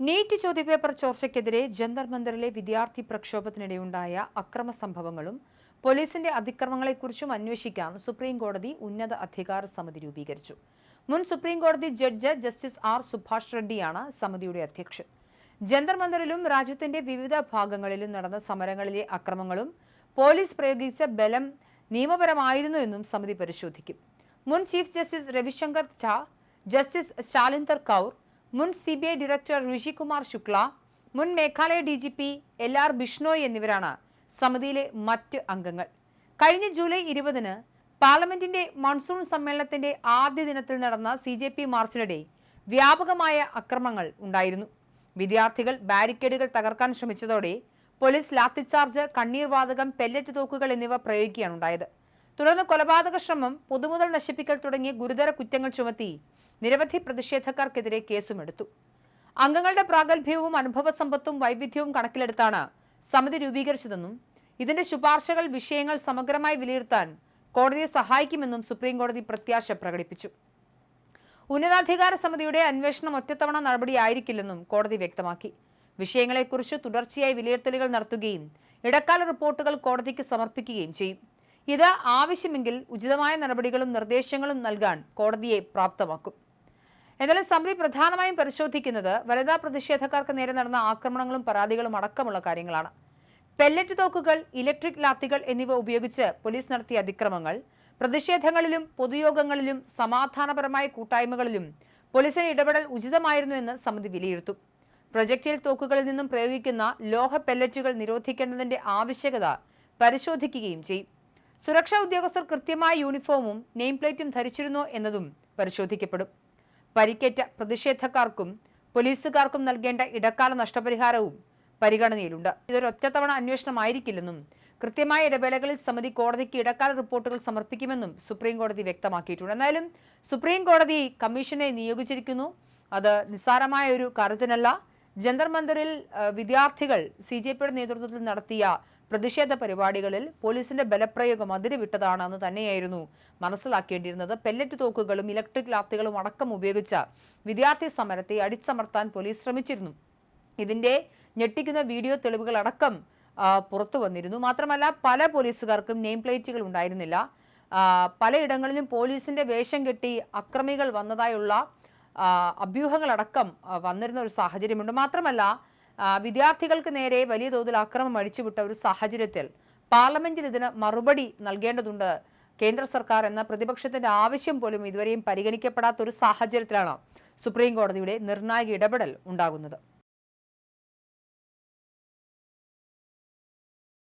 NEET ചോദ്യപേപ്പർ ചോർച്ചയ്ക്കെതിരെ ജന്തർ മന്ദറിലെ വിദ്യാർത്ഥി പ്രക്ഷോഭത്തിനിടെയുണ്ടായ അക്രമ സംഭവങ്ങളും പോലീസിന്റെ അതിക്രമങ്ങളെക്കുറിച്ചും അന്വേഷിക്കാൻ സുപ്രീം കോടതി ഉന്നത അധികാര സമിതി രൂപീകരിച്ചു. മുൻ സുപ്രീം കോടതി ജഡ്ജ് ജസ്റ്റിസ് ആർ സുഭാഷ് റെഡ്ഡിയാണ് സമിതിയുടെ അധ്യക്ഷൻ. ജന്തർ മന്ദറിലും രാജ്യത്തിന്റെ വിവിധ ഭാഗങ്ങളിലും നടന്ന സമരങ്ങളിലെ അക്രമങ്ങളും പോലീസ് പ്രയോഗിച്ച ബലം നിയമപരമായിരുന്നു എന്നും സമിതി പരിശോധിക്കും. മുൻ chief justice Ravishankar Jha, justice Shalinder Kaur, മുൻ CBI ഡയറക്ടർ ഋഷികുമാർ ശുക്ല, മുൻ മേഘാലയ DGP LR ബിഷ്ണോയ് എന്നിവരാണ് സമിതിയിലെ മറ്റ് അംഗങ്ങൾ. കഴിഞ്ഞ ജൂലൈ 20-ന് പാർലമെന്റിന്റെ മൺസൂൺ സമ്മേളനത്തിന്റെ ആദ്യ ദിനത്തിൽ നടന്ന CJP മാർച്ചിനിടെ വ്യാപകമായ അക്രമങ്ങൾ ഉണ്ടായിരുന്നു. വിദ്യാർത്ഥികൾ ബാരിക്കേഡുകൾ തകർക്കാൻ ശ്രമിച്ചതോടെ പോലീസ് ലാത്തിച്ചാർജ്, കണ്ണീർ വാതകം, പെല്ലറ്റ് തോക്കുകൾ എന്നിവ പ്രയോഗിക്കുകയാണ് ഉണ്ടായത്. തുടർന്ന് കൊലപാതക ശ്രമം, പൊതുമുതൽ നശിപ്പിക്കൽ തുടങ്ങിയ ഗുരുതര കുറ്റങ്ങൾ ചുമത്തി നിരവധി പ്രതിഷേധക്കാർക്കെതിരെ കേസുമെടുത്തു. അംഗങ്ങളുടെ പ്രാഗൽഭ്യവും അനുഭവസമ്പത്തും വൈവിധ്യവും കണക്കിലെടുത്താണ് സമിതി രൂപീകരിച്ചതെന്നും ഇതിന്റെ ശുപാർശകൾ വിഷയങ്ങൾ സമഗ്രമായി വിലയിരുത്താൻ കോടതിയെ സഹായിക്കുമെന്നും സുപ്രീം കോടതി പ്രത്യാശ പ്രകടിപ്പിച്ചു. ഉന്നതാധികാര സമിതിയുടെ അന്വേഷണം ഒറ്റത്തവണ നടപടിയായിരിക്കില്ലെന്നും കോടതി വ്യക്തമാക്കി. വിഷയങ്ങളെക്കുറിച്ച് തുടർച്ചയായി വിലയിരുത്തലുകൾ നടത്തുകയും ഇടക്കാല റിപ്പോർട്ടുകൾ കോടതിക്ക് സമർപ്പിക്കുകയും ചെയ്യും. ഇത് ആവശ്യമെങ്കിൽ ഉചിതമായ നടപടികളും നിർദ്ദേശങ്ങളും നൽകാൻ കോടതിയെ പ്രാപ്തമാക്കും. എന്നാലും സമിതി പ്രധാനമായും പരിശോധിക്കുന്നത് വനിതാ പ്രതിഷേധക്കാർക്ക് നേരെ നടന്ന ആക്രമണങ്ങളും പരാതികളും അടക്കമുള്ള കാര്യങ്ങളാണ്. പെല്ലറ്റ് തോക്കുകൾ, ഇലക്ട്രിക് ലാത്തികൾ എന്നിവ ഉപയോഗിച്ച് പോലീസ് നടത്തിയ അതിക്രമങ്ങൾ, പ്രതിഷേധങ്ങളിലും പൊതുയോഗങ്ങളിലും സമാധാനപരമായ കൂട്ടായ്മകളിലും പോലീസിന്റെ ഇടപെടൽ ഉചിതമായിരുന്നു എന്ന് സമിതി വിലയിരുത്തും. പ്രൊജക്ടൈൽ തോക്കുകളിൽ നിന്നും പ്രയോഗിക്കുന്ന ലോഹ പെല്ലറ്റുകൾ നിരോധിക്കേണ്ടതിന്റെ ആവശ്യകത പരിശോധിക്കുകയും ചെയ്യും. സുരക്ഷാ ഉദ്യോഗസ്ഥർ കൃത്യമായ യൂണിഫോമും നെയിം പ്ലേറ്റും ധരിച്ചിരുന്നോ എന്നതും പരിശോധിക്കപ്പെടും. പരിക്കേറ്റ പ്രതിഷേധക്കാർക്കും പോലീസുകാർക്കും നൽകേണ്ട ഇടക്കാല നഷ്ടപരിഹാരവും പരിഗണനയിലുണ്ട്. ഇതൊരു ഒറ്റത്തവണ അന്വേഷണമായിരിക്കില്ലെന്നും കൃത്യമായ ഇടവേളകളിൽ സമിതി കോടതിക്ക് ഇടക്കാല റിപ്പോർട്ടുകൾ സമർപ്പിക്കുമെന്നും സുപ്രീം കോടതി വ്യക്തമാക്കിയിട്ടുണ്ട്. എന്നാലും സുപ്രീം കോടതി കമ്മീഷനെ നിയോഗിച്ചിരിക്കുന്നു. അത് നിസ്സാരമായ ഒരു കാര്യത്തിനല്ല. ജന്തർ മന്ദറിൽ വിദ്യാർത്ഥികൾ CJPയുടെ നേതൃത്വത്തിൽ നടത്തിയ പ്രതിഷേധ പരിപാടികളിൽ പോലീസിന്റെ ബലപ്രയോഗം അതിരുവിട്ടതാണെന്ന് തന്നെയായിരുന്നു മനസ്സിലാക്കേണ്ടിയിരുന്നത്. പെല്ലറ്റ് തോക്കുകളും ഇലക്ട്രിക് ലാത്തികളും അടക്കം ഉപയോഗിച്ച വിദ്യാർത്ഥി സമരത്തെ അടിച്ചമർത്താൻ പോലീസ് ശ്രമിച്ചിരുന്നു. ഇതിന്റെ ഞെട്ടിക്കുന്ന വീഡിയോ തെളിവുകൾ അടക്കം പുറത്തു വന്നിരുന്നു. മാത്രമല്ല, പല പോലീസുകാർക്കും നെയിം പ്ലേറ്റുകൾ ഉണ്ടായിരുന്നില്ല. പലയിടങ്ങളിലും പോലീസിന്റെ വേഷം കെട്ടി അക്രമികൾ വന്നതായുള്ള അഭ്യൂഹങ്ങളടക്കം വന്നിരുന്ന ഒരു സാഹചര്യമുണ്ട്. മാത്രമല്ല, വിദ്യാർത്ഥികൾക്ക് നേരെ വലിയ തോതിൽ ആക്രമണം അഴിച്ചുവിട്ട ഒരു സാഹചര്യത്തിൽ പാർലമെന്റിൽ ഇതിന് മറുപടി നൽകേണ്ടതുണ്ട് കേന്ദ്ര സർക്കാർ എന്ന പ്രതിപക്ഷത്തിന്റെ ആവശ്യം പോലും ഇതുവരെയും പരിഗണിക്കപ്പെടാത്ത ഒരു സാഹചര്യത്തിലാണ് സുപ്രീം കോടതിയുടെ നിർണായക ഇടപെടൽ ഉണ്ടാകുന്നത്.